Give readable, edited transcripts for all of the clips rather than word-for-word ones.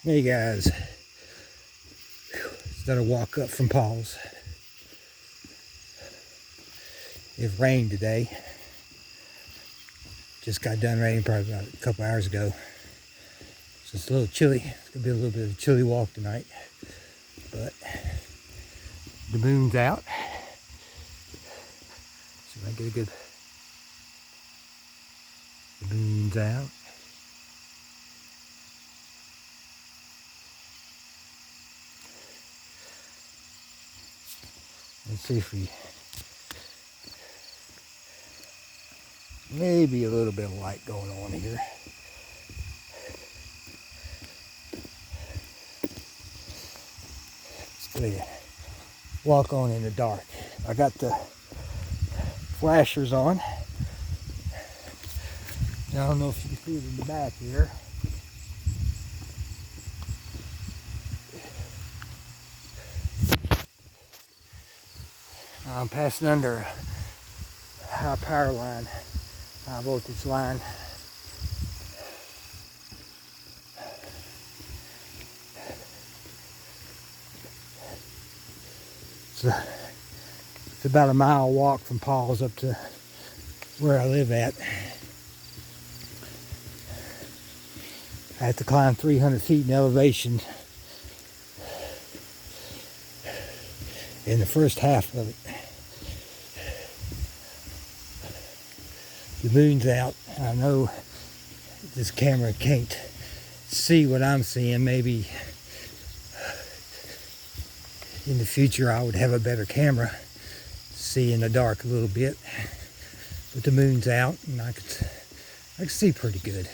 Hey guys, instead of walk up from Paul's. It rained today. Just got done raining probably about a couple hours ago. So it's a little chilly. It's gonna be a little bit of a chilly walk tonight. But the moon's out. See if I get a good. The moon's out. Let's see if we maybe a little bit of light going on here. Let's go ahead. Walk on in the dark. I got the flashers on. I don't know if you can see it in the back here. I'm passing under a high power line, high voltage line. It's about a mile walk from Paul's up to where I live at. I have to climb 300 feet in elevation in the first half of it. The moon's out. I know this camera can't see what I'm seeing. Maybe in the future I would have a better camera, see in the dark a little bit. But the moon's out and I can see pretty good.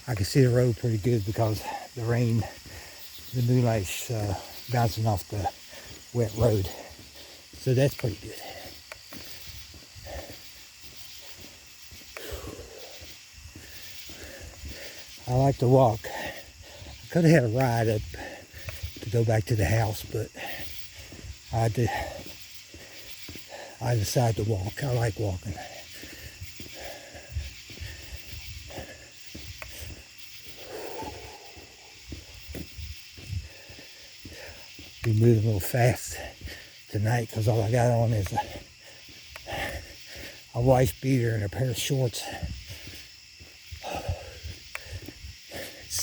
I can see the road pretty good because the rain, the moonlight's bouncing off the wet road. So that's pretty good. I like to walk. I could have had a ride up to go back to the house, but I decided to walk. I like walking. Be moving a little fast tonight because all I got on is a wife beater and a pair of shorts.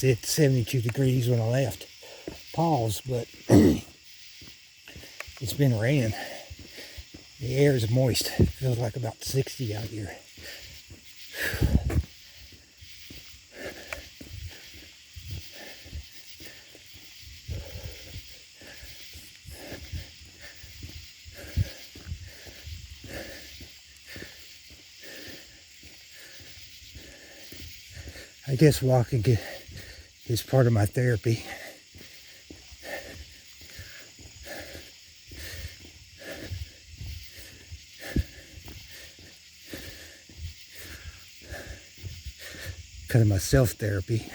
It's 72 degrees when I left Paul's, but it's been raining. The air is moist. It feels like about 60 out here. I guess walking is part of my therapy. Kind of my self-therapy.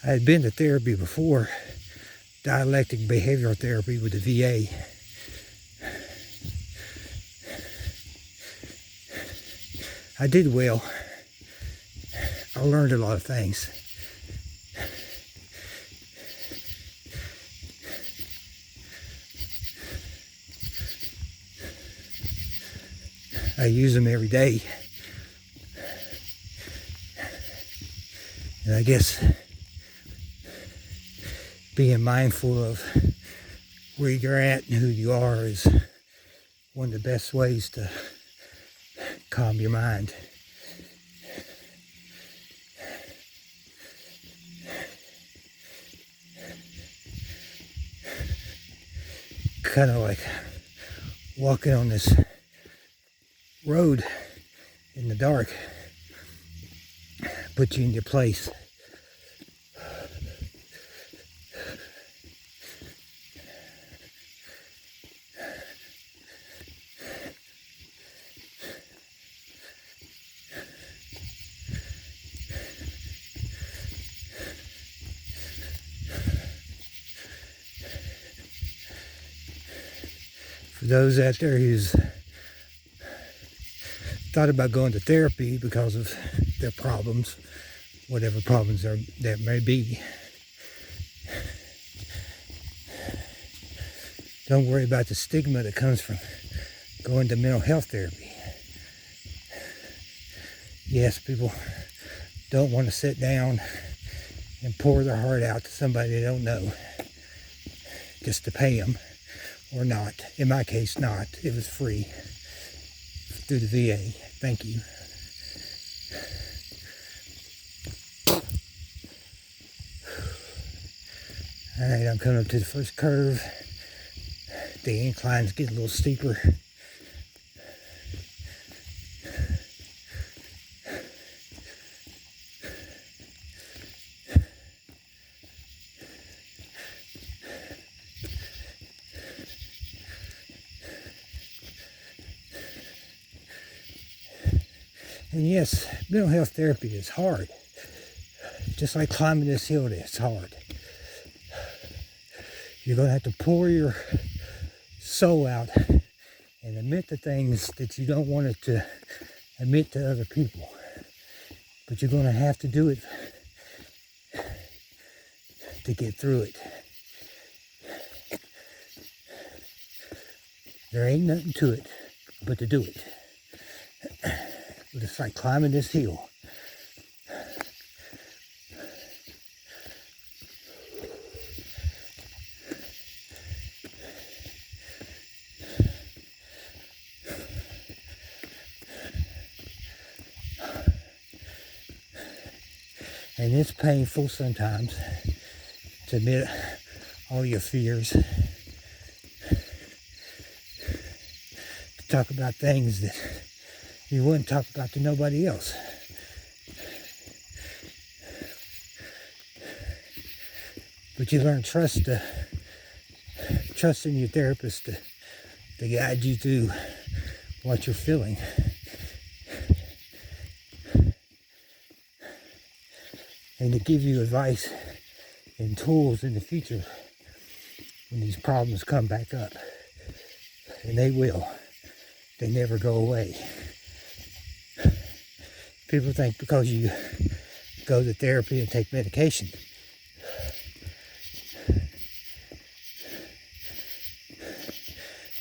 I had been to therapy before, dialectic behavioral therapy with the VA. I did well. I learned a lot of things. I use them every day. And I guess being mindful of where you're at and who you are is one of the best ways to calm your mind. Kind of like walking on this road in the dark, put you in your place. For those out there who's thought about going to therapy because of their problems, whatever problems there may be. Don't worry about the stigma that comes from going to mental health therapy. Yes, people don't want to sit down and pour their heart out to somebody they don't know just to pay them, or not. In my case, not. It was free through the VA. Thank you. All right, I'm coming up to the first curve. The inclines get a little steeper. And yes, mental health therapy is hard. Just like climbing this hill, it's hard. You're going to have to pour your soul out and admit the things that you don't want it to admit to other people. But you're going to have to do it to get through it. There ain't nothing to it but to do it. But it's like climbing this hill. And it's painful sometimes to admit all your fears, to talk about things that you wouldn't talk about to nobody else. But you learn trust in your therapist to guide you through what you're feeling. And to give you advice and tools in the future when these problems come back up. And they will. They never go away. People think because you go to therapy and take medication,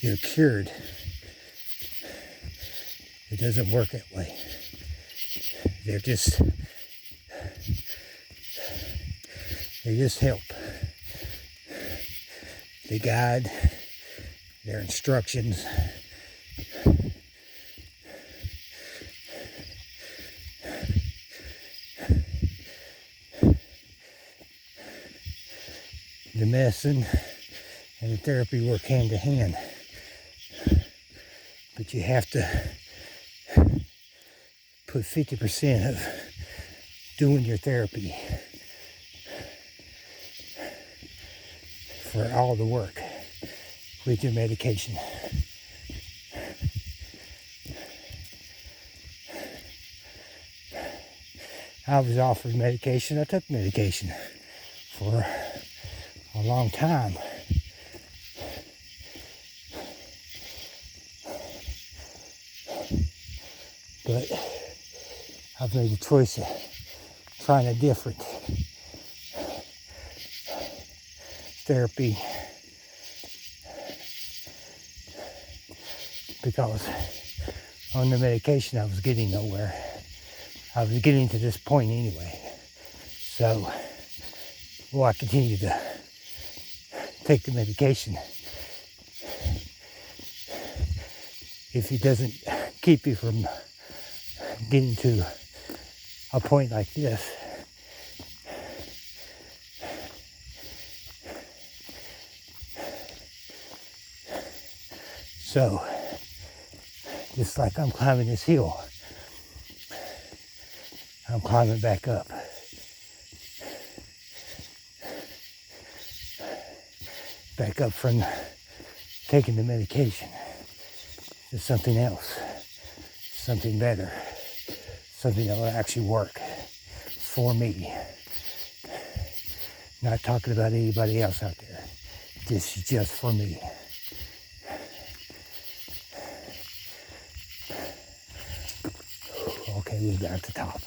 you're cured. It doesn't work that way. They just help. They guide, their instructions. The medicine and the therapy work hand to hand. But you have to put 50% of doing your therapy for all the work with your medication. I was offered medication. I took medication for a long time. But I've made a choice of trying a different therapy because on the medication I was getting nowhere. I was getting to this point anyway. So, I continue to take the medication. If it doesn't keep you from getting to a point like this, so just like I'm climbing this hill, I'm climbing back up. Back up from taking the medication to something else, something better, something that will actually work for me. Not talking about anybody else out there. This is just for me. Okay, we're back to the top.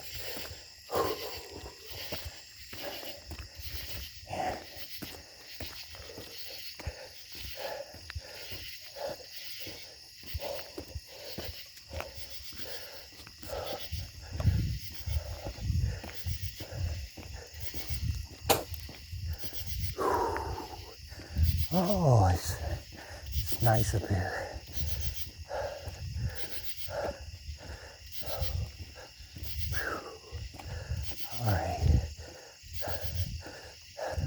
Oh, it's nice up here. All right.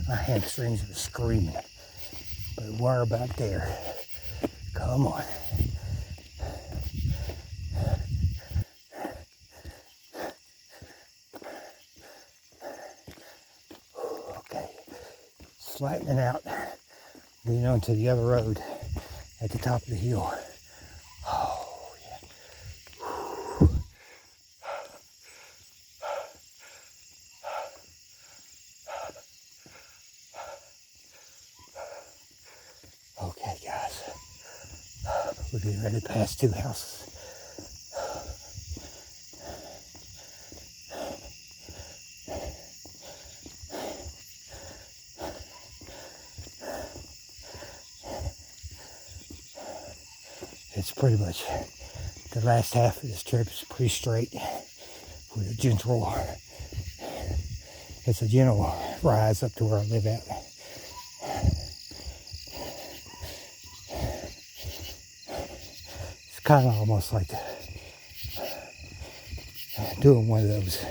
My hamstrings are screaming, but we're about there. Come on. Okay. Flattening out, leaning onto the other road at the top of the hill. Oh, yeah. Okay, guys. We're getting ready to pass 2 houses. It's pretty much, the last half of this trip is pretty straight with a gentle, it's a gentle rise up to where I live at. It's kind of almost like doing one of those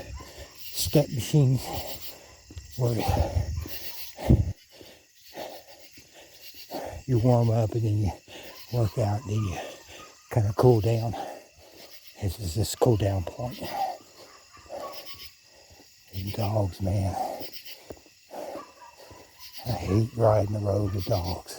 step machines where you warm up and then you work out and then you kind of cool down. This is this cool down point. And dogs, man. I hate riding the road with dogs.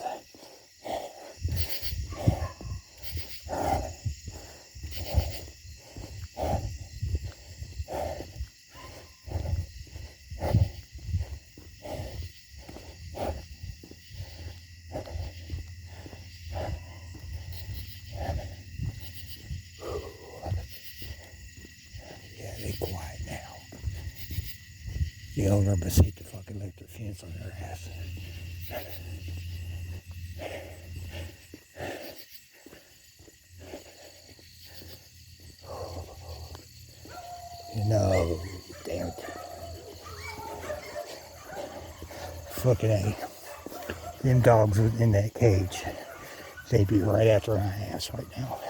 The owner must hate the fucking electric fence on their ass. No, damn it. Fucking A. Them dogs in that cage, they'd be right after my ass right now.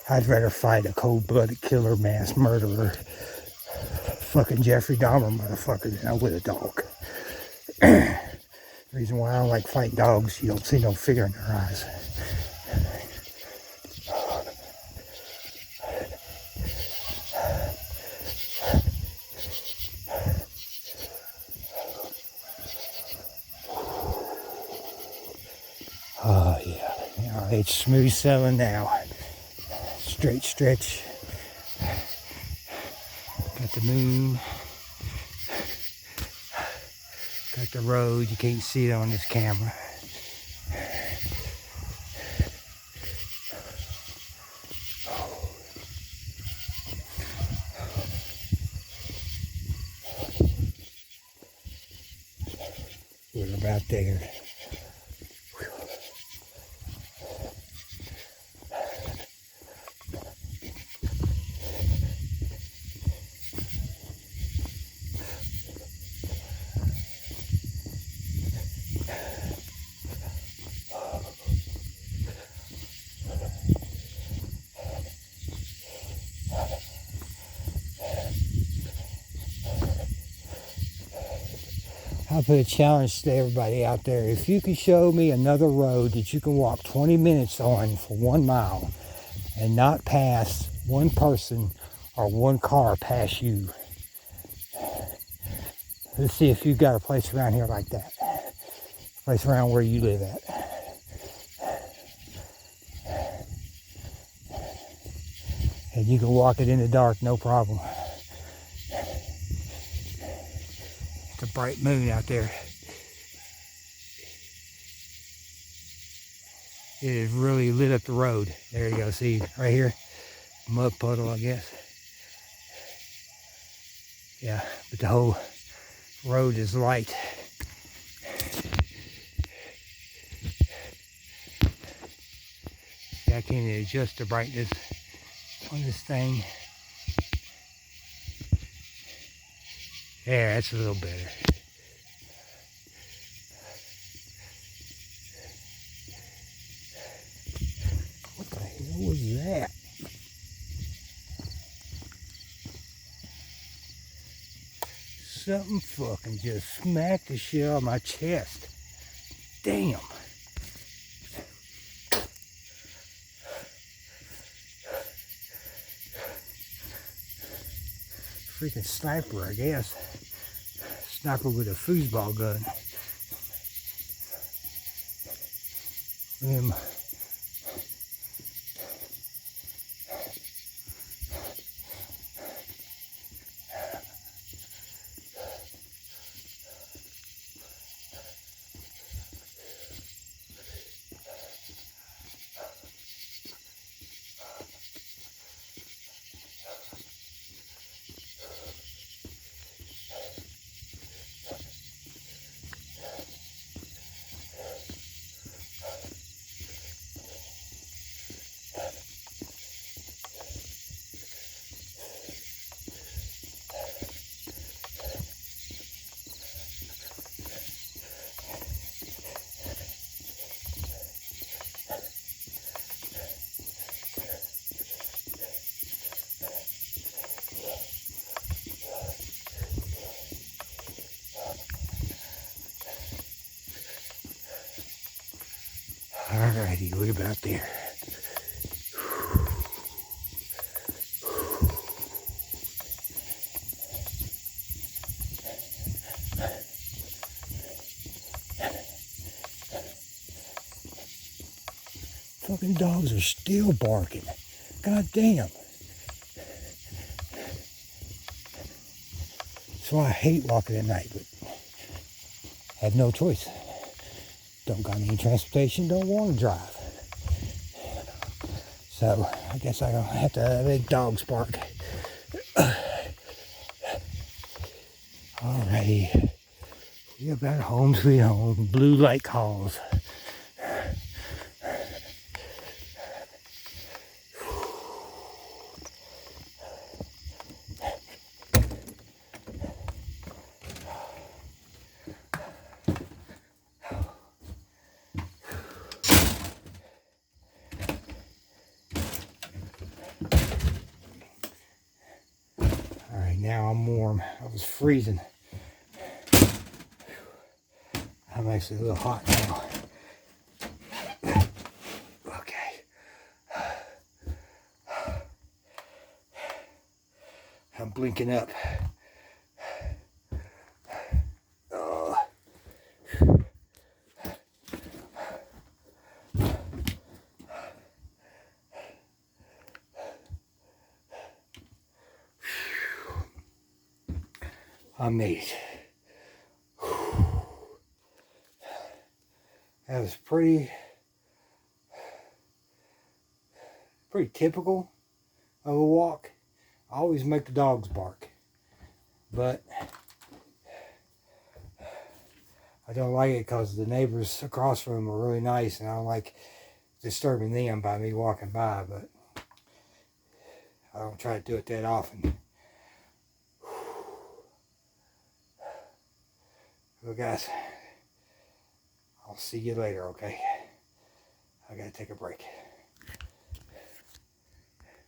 I'd rather fight a cold-blooded killer, mass murderer, fucking Jeffrey Dahmer motherfucker than I would a dog. The reason why I don't like fighting dogs, you don't see no fear in their eyes. Oh yeah, it's smooth sailing now. Straight stretch. Got the moon. Got the road. You can't see it on this camera. We're about there. I put a challenge to everybody out there. If you can show me another road that you can walk 20 minutes on for 1 mile and not pass one person or one car past you, let's see if you've got a place around here like that. A place around where you live at. And you can walk it in the dark, no problem. It's a bright moon out there. It has really lit up the road. There you go, see, right here, mud puddle, I guess. Yeah, but the whole road is light. See, I can't adjust the brightness on this thing. Yeah, that's a little better. What the hell was that? Something fucking just smacked the shit out of my chest. Damn. Freaking sniper, I guess. Sniper with a foosball gun. Them. Alrighty, we're about there. Fucking dogs are still barking. God damn. That's why I hate walking at night, but I have no choice. Don't got any transportation, don't want to drive. So I guess I have to make dogs bark. Alrighty. We about home sweet home. Blue light calls. Now I'm warm. I was freezing. I'm actually a little hot now. Okay. I'm blinking up. I made it. That was pretty typical of a walk. I always make the dogs bark, but I don't like it because the neighbors across from them are really nice, and I don't like disturbing them by me walking by, but I don't try to do it that often. Well, guys, I'll see you later, okay? I gotta take a break.